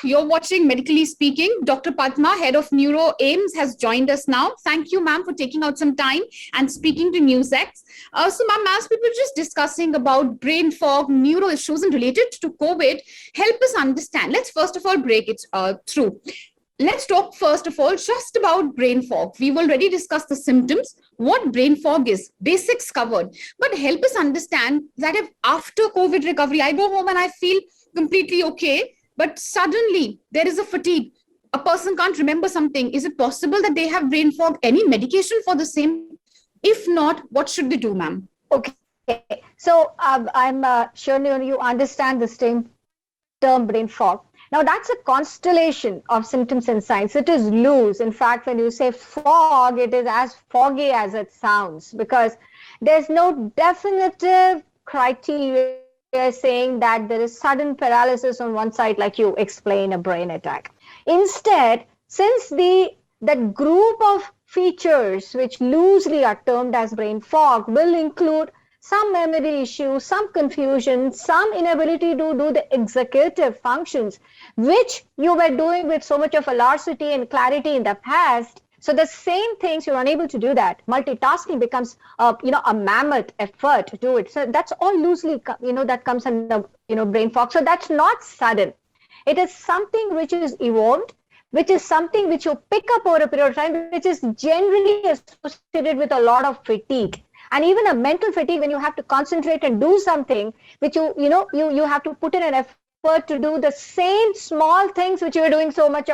You're watching Medically Speaking. Dr. Padma, head of Neuro AIMS, has joined us now. Thank you, ma'am, for taking out some time and speaking to NewsX. So, ma'am, as we were just discussing about brain fog, neuro issues, and related to COVID, help us understand. Let's first of all break it through. Let's talk first of all just about brain fog. We've already discussed the symptoms, what brain fog is, basics covered. But help us understand that if after COVID recovery, I go home and I feel completely okay, but suddenly there is a fatigue. A person can't remember something. Is it possible that they have brain fog? Any medication for the same? If not, what should they do, ma'am? Okay. So I'm sure you understand the same term brain fog. Now, that's a constellation of symptoms and signs. It is loose. In fact, when you say fog, it is as foggy as it sounds because there's no definitive criteria saying that there is sudden paralysis on one side, like you explain a brain attack. Instead, since that group of features which loosely are termed as brain fog will include some memory issues, some confusion, some inability to do the executive functions, which you were doing with so much of velocity and clarity in the past. So the same things, you're unable to do that. Multitasking becomes, a mammoth effort to do it. So that's all loosely, that comes under, brain fog. So that's not sudden. It is something which is evolved, which is something which you pick up over a period of time, which is generally associated with a lot of fatigue. And even a mental fatigue when you have to concentrate and do something, which you have to put in an effort to do the same small things which you were doing with so much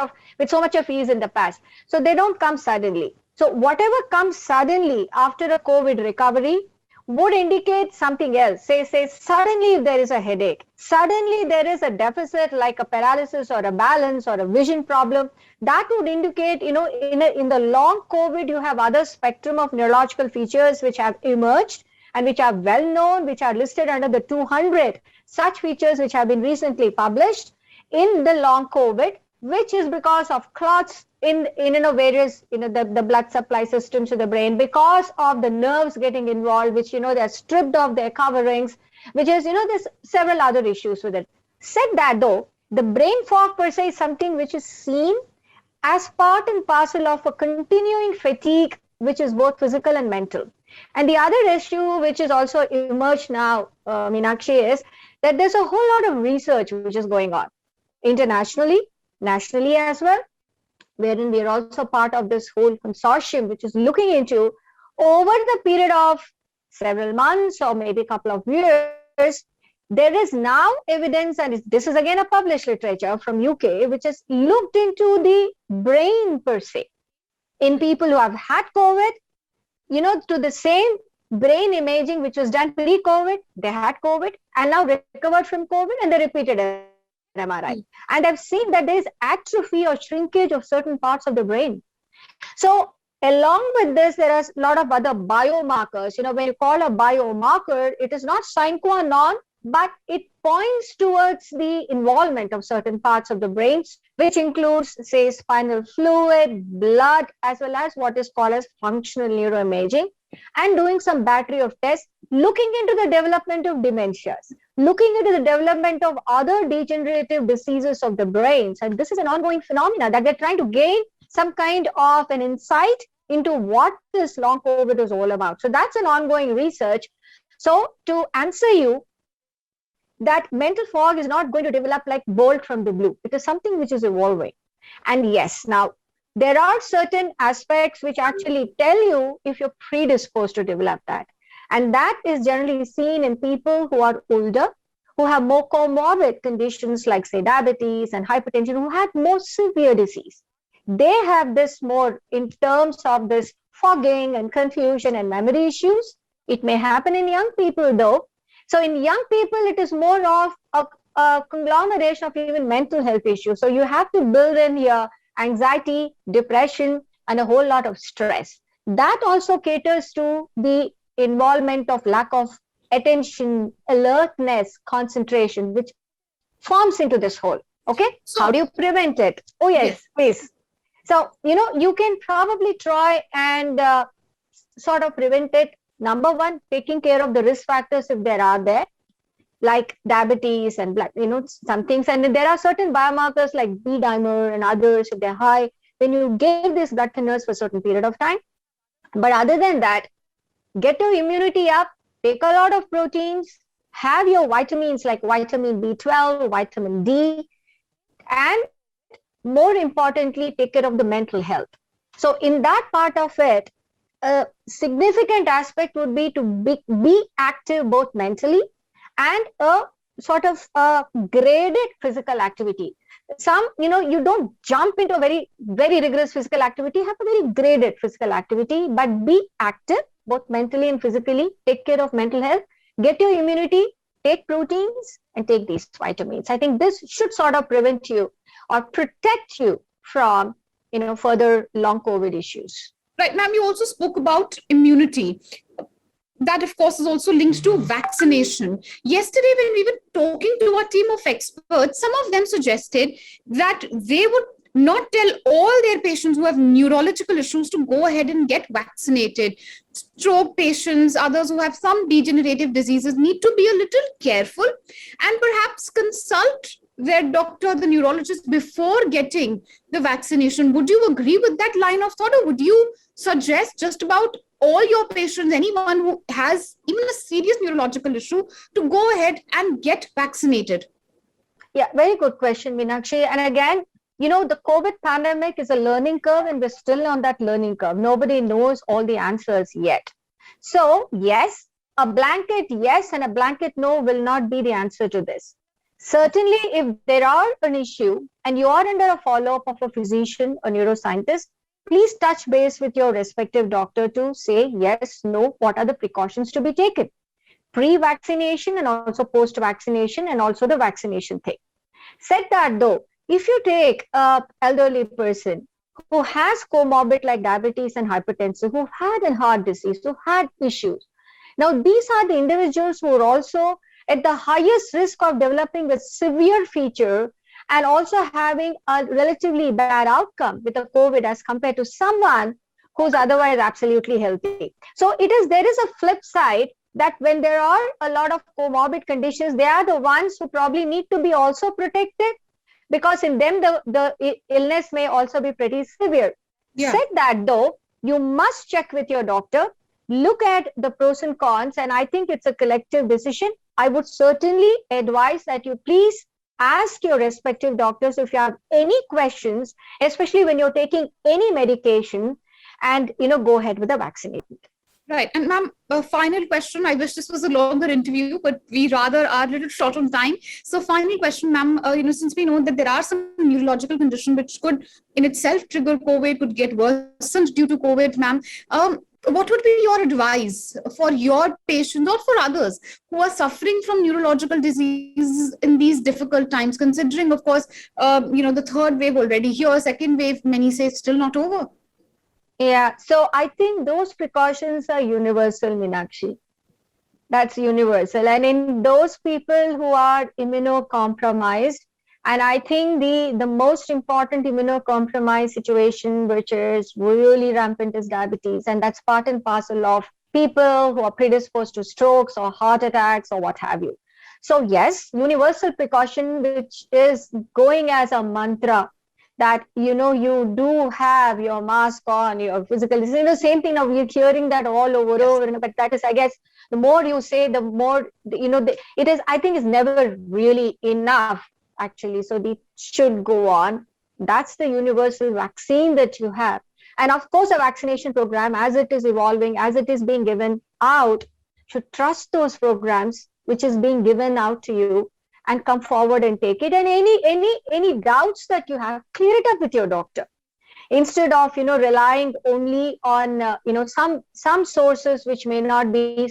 of ease in the past. So they don't come suddenly. So whatever comes suddenly after a COVID recovery would indicate something else. Say suddenly if there is a headache, suddenly there is a deficit like a paralysis or a balance or a vision problem, that would indicate, in the long COVID, you have other spectrum of neurological features which have emerged and which are well known, which are listed under the 200 such features which have been recently published in the long COVID, which is because of clots in various, the blood supply systems to the brain, because of the nerves getting involved, which, they're stripped of their coverings, which is, there's several other issues with it. Said that though, the brain fog per se is something which is seen as part and parcel of a continuing fatigue, which is both physical and mental. And the other issue which is also emerged now, Meenakshi, is that there's a whole lot of research which is going on internationally, nationally as well, wherein we are also part of this whole consortium which is looking into, over the period of several months or maybe a couple of years, there is now evidence, and this is again a published literature from UK, which has looked into the brain per se in people who have had COVID, to the same brain imaging which was done pre-COVID, they had COVID and now recovered from COVID and they repeated an MRI. And I've seen that there is atrophy or shrinkage of certain parts of the brain. So along with this, there are a lot of other biomarkers. When you call a biomarker, it is not sine qua non, but it points towards the involvement of certain parts of the brain, which includes, say, spinal fluid, blood, as well as what is called as functional neuroimaging, and doing some battery of tests, looking into the development of dementias, looking into the development of other degenerative diseases of the brains. And this is an ongoing phenomena that they're trying to gain some kind of an insight into what this long COVID is all about. So that's an ongoing research. So to answer you, that mental fog is not going to develop like bolt from the blue. It is something which is evolving. And yes, now there are certain aspects which actually tell you if you're predisposed to develop that. And that is generally seen in people who are older, who have more comorbid conditions like, say, diabetes and hypertension, who had more severe disease. They have this more in terms of this fogging and confusion and memory issues. It may happen in young people though. So in young people, it is more of a conglomeration of even mental health issues. So you have to build in your anxiety, depression, and a whole lot of stress. That also caters to the involvement of lack of attention, alertness, concentration, which forms into this whole. Okay, so how do you prevent it? Oh yes, please. So, you can probably try and sort of prevent it. Number one, taking care of the risk factors if there are there. like diabetes and blood, some things. And there are certain biomarkers like B dimer and others, if they're high, then you give these blood thinners for a certain period of time. But other than that, get your immunity up, take a lot of proteins, have your vitamins like vitamin B12, vitamin D, and more importantly, take care of the mental health. So in that part of it, a significant aspect would be to be active both mentally and a sort of graded physical activity. You don't jump into a very, very rigorous physical activity, have a very graded physical activity, but be active both mentally and physically, take care of mental health, get your immunity, take proteins, and take these vitamins. I think this should sort of prevent you or protect you from, further long COVID issues. Right, ma'am, you also spoke about immunity. That, of course, is also linked to vaccination. Yesterday, when we were talking to a team of experts, some of them suggested that they would not tell all their patients who have neurological issues to go ahead and get vaccinated. Stroke patients, others who have some degenerative diseases need to be a little careful and perhaps consult their doctor, the neurologist, before getting the vaccination. Would you agree with that line of thought, or would you suggest just about all your patients, anyone who has even a serious neurological issue, to go ahead and get vaccinated? Yeah, very good question, Meenakshi. And again, the COVID pandemic is a learning curve, and we're still on that learning curve. Nobody knows all the answers yet. So yes, a blanket yes and a blanket no will not be the answer to this. Certainly, if there are an issue and you are under a follow-up of a physician, a neuroscientist, please touch base with your respective doctor to say yes, no, what are the precautions to be taken, pre-vaccination and also post-vaccination, and also the vaccination thing. Said that though, if you take an elderly person who has comorbid like diabetes and hypertension, who had a heart disease, who had issues, now these are the individuals who are also at the highest risk of developing a severe feature and also having a relatively bad outcome with the COVID as compared to someone who's otherwise absolutely healthy. So there is a flip side that when there are a lot of comorbid conditions, they are the ones who probably need to be also protected, because in them the illness may also be pretty severe. Yeah. Said that though, you must check with your doctor, look at the pros and cons, and I think it's a collective decision. I would certainly advise that you please ask your respective doctors if you have any questions, especially when you're taking any medication, and go ahead with the vaccination. Right. And ma'am, a final question. I wish this was a longer interview, but we rather are a little short on time. So final question, ma'am, since we know that there are some neurological conditions which could in itself trigger COVID, could get worsened due to COVID, ma'am, what would be your advice for your patients or for others who are suffering from neurological disease in these difficult times, considering, of course, the third wave already here, second wave, many say still not over? Yeah, so I think those precautions are universal, Meenakshi. That's universal. And in those people who are immunocompromised, and I think the most important immunocompromised situation, which is really rampant, is diabetes. And that's part and parcel of people who are predisposed to strokes or heart attacks or what have you. So yes, universal precaution, which is going as a mantra, that, you do have your mask on, your physical, same thing now, we're hearing that all over, but that is, I guess, the more you say, the more, it is, I think it's never really enough, actually. So it should go on. That's the universal vaccine that you have. And of course, a vaccination program, as it is evolving, as it is being given out, should trust those programs, which is being given out to you, and come forward and take it. And any doubts that you have, clear it up with your doctor, instead of relying only on some sources which may not be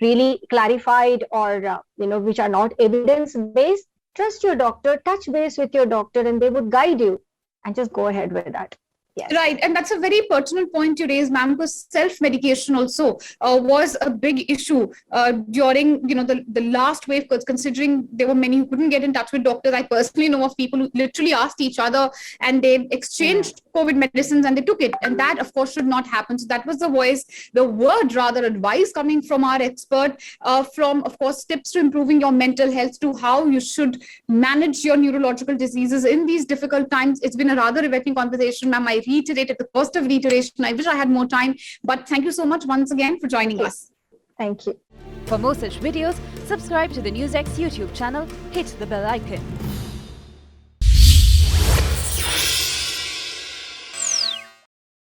really clarified, or which are not evidence based. Trust your doctor, touch base with your doctor, and they would guide you, and just go ahead with that. Yes. Right, and that's a very pertinent point you raised, ma'am, because self-medication also was a big issue during, the last wave, because considering there were many who couldn't get in touch with doctors. I personally know of people who literally asked each other and they exchanged COVID medicines and they took it. And that, of course, should not happen. So that was the word rather, advice coming from our expert, from, of course, tips to improving your mental health to how you should manage your neurological diseases in these difficult times. It's been a rather riveting conversation, ma'am. I reiterate at the cost of reiteration. I wish I had more time, but thank you so much once again for joining us. Thank you. For more such videos, subscribe to the NewsX YouTube channel, hit the bell icon.